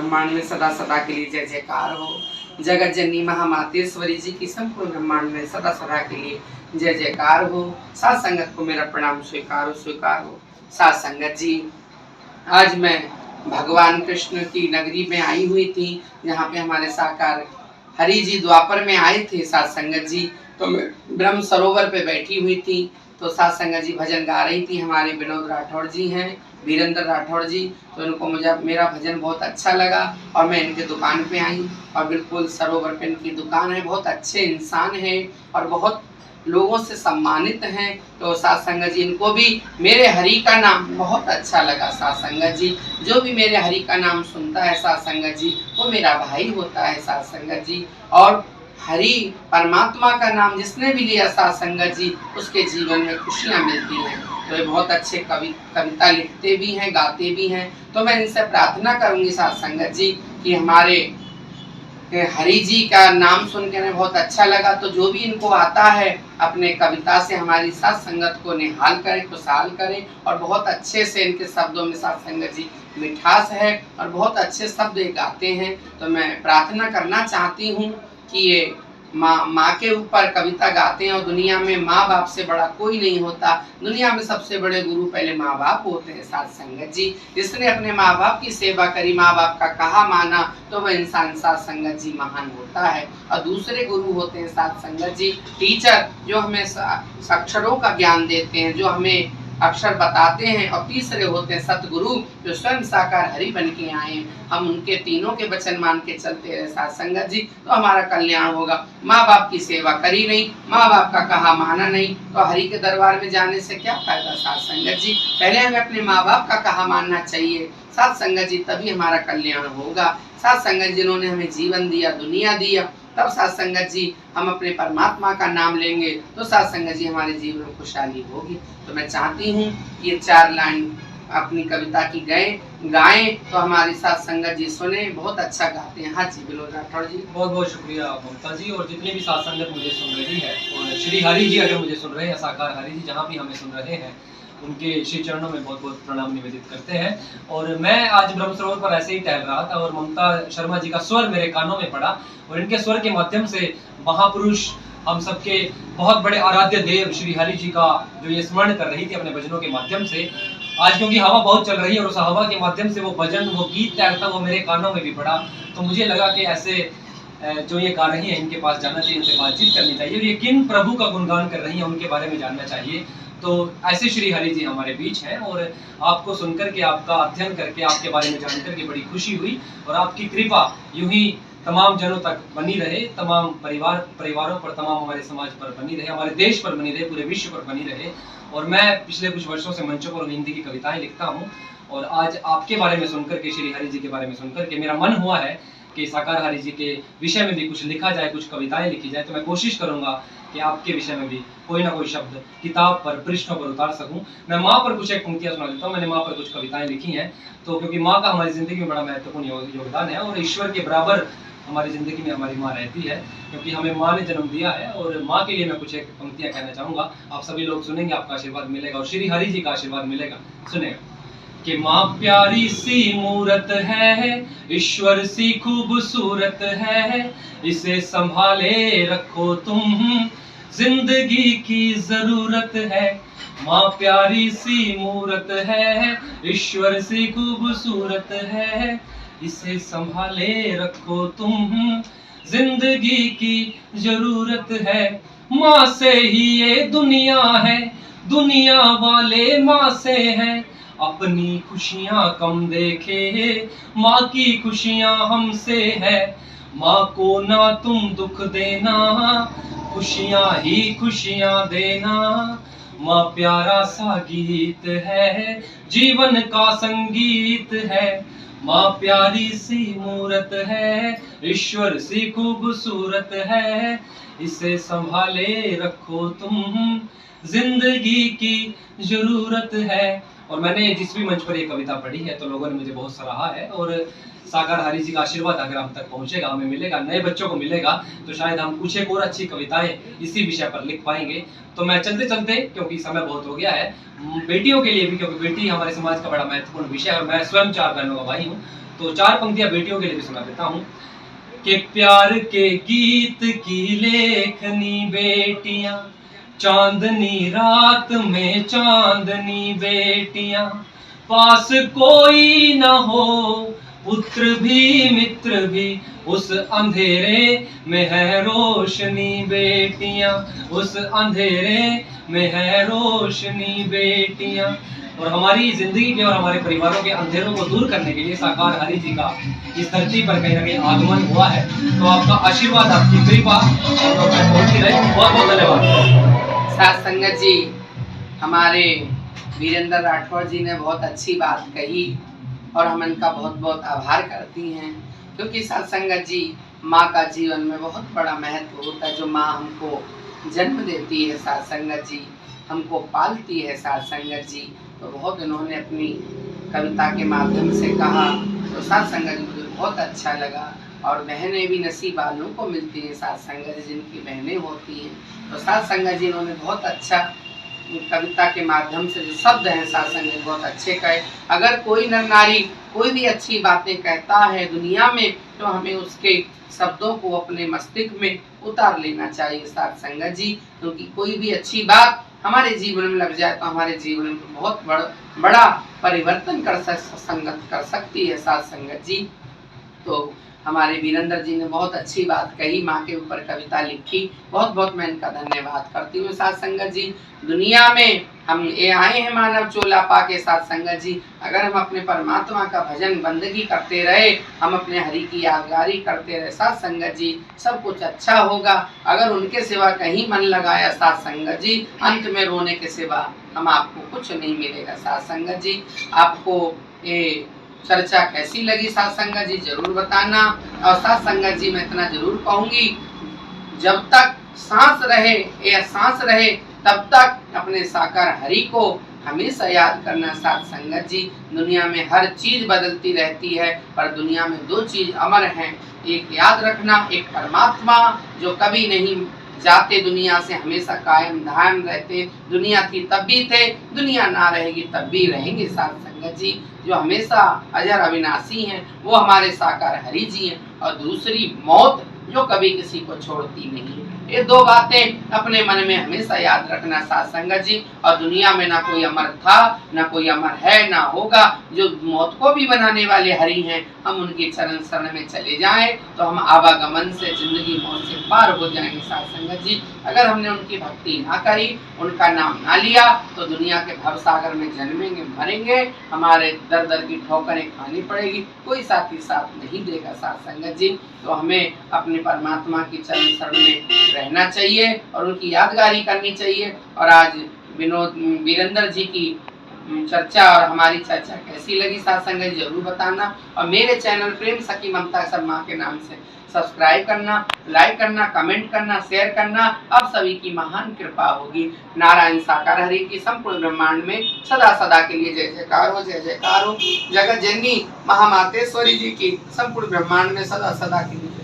ब्रह्मांड में सदा सदा के लिए जय जयकार हो। जगत जननी महामातेश्वरी जी की संपूर्ण ब्रह्मांड में सदा सदा के लिए जय जयकार हो। साथ संगत को मेरा प्रणाम स्वीकार हो। साथ संगत जी, आज मैं भगवान कृष्ण की नगरी में आई हुई थी, जहाँ पे हमारे साकार हरि जी द्वापर में आए थे। साथ संगत जी, तो मैं ब्रह्म सरोवर पे बैठी हुई थी, तो साथ संगत जी भजन गा रही थी। हमारे विनोद राठौड़ जी हैं, वीरेंद्र राठौड़ जी, तो इनको मुझे मेरा भजन बहुत अच्छा लगा और मैं इनके दुकान पे आई। और बिल्कुल सरोवर पे इनकी दुकान है, बहुत अच्छे इंसान हैं और बहुत लोगों से सम्मानित हैं। तो साथ संगत जी, इनको भी मेरे हरि का नाम बहुत अच्छा लगा। साथ संगत जी, जो भी मेरे हरि का नाम सुनता है साथ संगत जी, वो मेरा भाई होता है। साथ संगत जी, और हरि परमात्मा का नाम जिसने भी लिया साथ संगत जी, उसके जीवन में खुशियाँ मिलती हैं। तो ये बहुत अच्छे कविता लिखते भी हैं, गाते भी हैं। तो मैं इनसे प्रार्थना करूंगी साथ संगत जी कि हमारे हरि जी का नाम सुन के हमें बहुत अच्छा लगा। तो जो भी इनको आता है अपने कविता से हमारी साथ संगत को निहाल करे, खुशहाल करे। और बहुत अच्छे से इनके शब्दों में साथ संगत जी मिठास है और बहुत अच्छे शब्द ये गाते हैं। तो मैं प्रार्थना करना चाहती हूँ कि ये माँ के ऊपर कविता गाते हैं। और दुनिया में माँ बाप से बड़ा कोई नहीं होता। दुनिया में सबसे बड़े गुरु पहले माँ बाप होते हैं। साथ संगत जी, जिसने अपने माँ बाप की सेवा करी, माँ बाप का कहा माना, तो वह इंसान साथ संगत जी महान होता है। और दूसरे गुरु होते हैं साथ संगत जी टीचर, जो हमें अक्षरों का ज्ञान देते हैं, जो हमें अक्षर बताते हैं। और तीसरे होते हैं सतगुरु, जो स्वयं साकार हरि बन के आए हैं। हम उनके तीनों के वचन मान के चलते रहे साथ संगत जी, तो हमारा कल्याण होगा। माँ बाप की सेवा करी नहीं, माँ बाप का कहा माना नहीं, तो हरि के दरबार में जाने से क्या फायदा। साथ संगत जी, पहले हमें अपने माँ बाप का कहा मानना चाहिए साथ संगत जी, तभी हमारा कल्याण होगा। साथ संगत जिन्होंने हमें जीवन दिया, दुनिया दिया, तब साथ संगत जी हम अपने परमात्मा का नाम लेंगे, तो साथ संगत जी हमारे जीवन में खुशहाली होगी। तो मैं चाहती हूँ ये 4 लाइन अपनी कविता की गाएं, तो हमारी साथ संगत जी सुने। बहुत अच्छा गाते हैं। हाँ जी, विनोद राठौड़ जी। बहुत बहुत शुक्रिया ममता जी। और जितनी भी साथ संगत मुझे सुन रही है, और श्री हरि जी अगर मुझे सुन रहे हैं, साकार हरि जी जहाँ भी हमें सुन रहे हैं, उनके श्री चरणों में बहुत बहुत प्रणाम निवेदित करते हैं। और मैं आज ब्रह्म सरोवर पर ऐसे ही टहल रहा था और ममता शर्मा जी का स्वर मेरे कानों में पड़ा, और इनके स्वर के माध्यम से महापुरुष, हम सबके बहुत बड़े आराध्य देव श्री हरि जी का जो ये स्मरण कर रही थी अपने भजनों के माध्यम से, आज क्योंकि हवा बहुत चल रही है और उस हवा के माध्यम से वो भजन, वो गीत तैरता वो मेरे कानों में भी पड़ा। तो मुझे लगा कि ऐसे जो ये गा रही हैं, इनके पास जाना चाहिए, इनसे बातचीत करनी चाहिए, और ये किन प्रभु का गुणगान कर रही हैं उनके बारे में जानना चाहिए। तो ऐसे श्री हरि जी हमारे बीच हैं, और आपको सुनकर के, आपका अध्ययन करके, आपके बारे में जानकर के बड़ी खुशी हुई। और आपकी कृपा यूं ही तमाम जनों तक बनी रहे, तमाम परिवारों पर, तमाम हमारे समाज पर बनी रहे, हमारे देश पर बनी रहे, पूरे विश्व पर बनी रहे। और मैं पिछले कुछ वर्षों से मंचों पर हिंदी की कविताएं लिखता हूँ, और आज आपके बारे में सुनकर के, श्री हरि जी के बारे में सुनकर के मेरा मन हुआ है कि साकार हरि जी के विषय में भी कुछ लिखा जाए, कुछ कविताएं लिखी जाए। तो मैं कोशिश करूंगा कि आपके विषय में भी कोई ना कोई शब्द किताब पर, पृष्ठों पर उतार सकूं। मैं माँ पर कुछ एक पंक्तियां सुना देता हूँ। मैंने माँ पर कुछ कविताएं लिखी हैं, तो क्योंकि माँ का हमारी जिंदगी में बड़ा महत्वपूर्ण योगदान है, और ईश्वर के बराबर हमारी जिंदगी में हमारी माँ रहती है, क्योंकि हमें माँ ने जन्म दिया है। और माँ के लिए मैं कुछ एक पंक्तियां कहना चाहूंगा, आप सभी लोग सुनेंगे, आपका आशीर्वाद मिलेगा और श्री हरि जी का आशीर्वाद मिलेगा। सुनेगा कि माँ प्यारी सी मूरत है, ईश्वर सी खूबसूरत है, इसे संभाले रखो तुम, जिंदगी की जरूरत है। माँ प्यारी सी मूरत है, ईश्वर सी खूबसूरत है, इसे संभाले रखो तुम, जिंदगी की जरूरत है। माँ से ही ये दुनिया है, दुनिया वाले माँ से हैं, अपनी खुशियाँ कम देखे, माँ की खुशियाँ हमसे है। माँ को ना तुम दुख देना, खुशियाँ ही खुशियाँ देना। माँ प्यारा सा गीत है, जीवन का संगीत है। माँ प्यारी सी मूरत है, ईश्वर सी खूबसूरत है, इसे संभाले रखो तुम, जिंदगी की जरूरत है। और मैंने जिस भी मंच पर ये कविता पढ़ी है, तो लोगों ने मुझे बहुत सराहा है। और साकार हरि जी का आशीर्वाद अगर हम तक पहुंचेगा, हमें मिलेगा, नए बच्चों को मिलेगा, तो शायद हम कुछ एक और अच्छी कविताएं इसी विषय पर लिख पाएंगे। तो मैं चलते चलते, क्योंकि समय बहुत हो गया है, बेटियों के लिए भी, क्योंकि बेटी हमारे समाज का बड़ा महत्वपूर्ण विषय है, और मैं स्वयं 4 बहनों का भाई हूँ, तो 4 पंक्तियां बेटियों के लिए भी सुना देता हूँ कि प्यार के गीत की लेखनी बेटियां, चांदनी रात में चांदनी बेटियां, पास कोई न हो पुत्र भी मित्र भी, उस अंधेरे में है रोशनी बेटियां, उस अंधेरे में है रोशनी बेटियां। और हमारी जिंदगी के और हमारे परिवारों के अंधेरों को दूर करने के लिए साकार हरि जी का इस धरती पर कहीं ना कहीं आगमन हुआ है। तो आपका आशीर्वाद, आपकी कृपा और पहुंचती रहे। बहुत बहुत धन्यवाद। साथ संगत जी, हमारे वीरेंद्र राठौर जी ने बहुत अच्छी बात कही और हम इनका बहुत बहुत आभार करती हैं, क्योंकि साथ संगत जी, माँ का जीवन में बहुत बड़ा महत्व होता है। जो माँ हमको जन्म देती है साथ संगत जी, हमको पालती है साथ संगत जी, तो बहुत इन्होंने अपनी कविता के माध्यम से कहा, तो साथ संगत जी मुझे बहुत अच्छा लगा। और बहनें भी नसीब वालों को मिलती हैं साथ संगत जी, जिनकी बहनें होती हैं। तो साथ संगत जी इन्होंने बहुत अच्छा कविता के माध्यम से जो शब्द हैं साथ संगत बहुत अच्छे कहे। अगर कोई नर नारी कोई भी अच्छी बातें कहता है दुनिया में, तो हमें उसके शब्दों को अपने मस्तिष्क में उतार लेना चाहिए साथ संगत जी, क्योंकि कोई भी अच्छी बात हमारे जीवन में लग जाए तो हमारे जीवन में बहुत बड़ा परिवर्तन कर सकती है साथ संगत जी। तो हमारे वीरेंद्र जी ने बहुत अच्छी बात कही, माँ के ऊपर कविता लिखी, बहुत बहुत मैं इनका धन्यवाद करती हूँ साथ संगत जी। दुनिया में हम ये आए हैं मानव चोला पाके साथ संगत जी, अगर हम अपने परमात्मा का भजन बंदगी करते रहे, हम अपने हरि की यादगारी करते रहे साथ संगत जी, सब कुछ अच्छा होगा। अगर उनके सिवा कहीं मन लगाया साथ संगत जी, अंत में रोने के सिवा हम आपको कुछ नहीं मिलेगा साथ संगत जी। आपको ये चर्चा कैसी लगी साथ संगत जी जरूर बताना। और साथ संगत जी मैं इतना जरूर कहूंगी, जब तक सांस रहे या सांस रहे तब तक अपने साकार हरि को हमेशा याद करना साथ संगत जी। दुनिया में हर चीज बदलती रहती है, पर दुनिया में 2 चीज अमर हैं, एक याद रखना, एक परमात्मा जो कभी नहीं जाते दुनिया से, हमेशा कायम धाम रहते। दुनिया थी तब भी थे, दुनिया ना रहेगी तब भी रहेंगे साथ संगत जी। जो हमेशा अजर अविनाशी हैं वो हमारे साकार हरि जी हैं। और दूसरी मौत जो कभी किसी को छोड़ती नहीं है। ये 2 बातें अपने मन में हमेशा याद रखना साथ संगत जी। और दुनिया में ना कोई अमर था, ना कोई अमर है, ना होगा। जो मौत को भी बनाने वाले हरि हैं, हम उनके चरण शरण में चले जाएं तो हम आवागमन से जिंदगी मौत से पार हो जाएंगे साथ संगत जी। अगर हमने उनकी भक्ति ना करी, उनका नाम ना लिया, तो दुनिया के भवसागर में जन्मेंगे, मरेंगे, हमारे दर दर की ठोकरें खानी पड़ेगी, कोई साथी साथ नहीं देगा साथ संगत जी। तो हमें अपने परमात्मा की चरण शरण में रहना चाहिए और उनकी यादगारी करनी चाहिए। और आज वीरेंद्र जी की चर्चा और हमारी चर्चा कैसी लगी साथ संगत जरूर बताना। और मेरे चैनल प्रेम सखी ममता शर्मा के नाम से सब्सक्राइब करना, लाइक करना, कमेंट करना, शेयर करना। अब सभी की महान कृपा होगी। नारायण साकार हरि की संपूर्ण ब्रह्मांड में सदा सदा के लिए जय जयकार हो, जय जयकार हो। जगत जननी महामातेश्वरी जी की संपूर्ण ब्रह्मांड में सदा सदा के लिए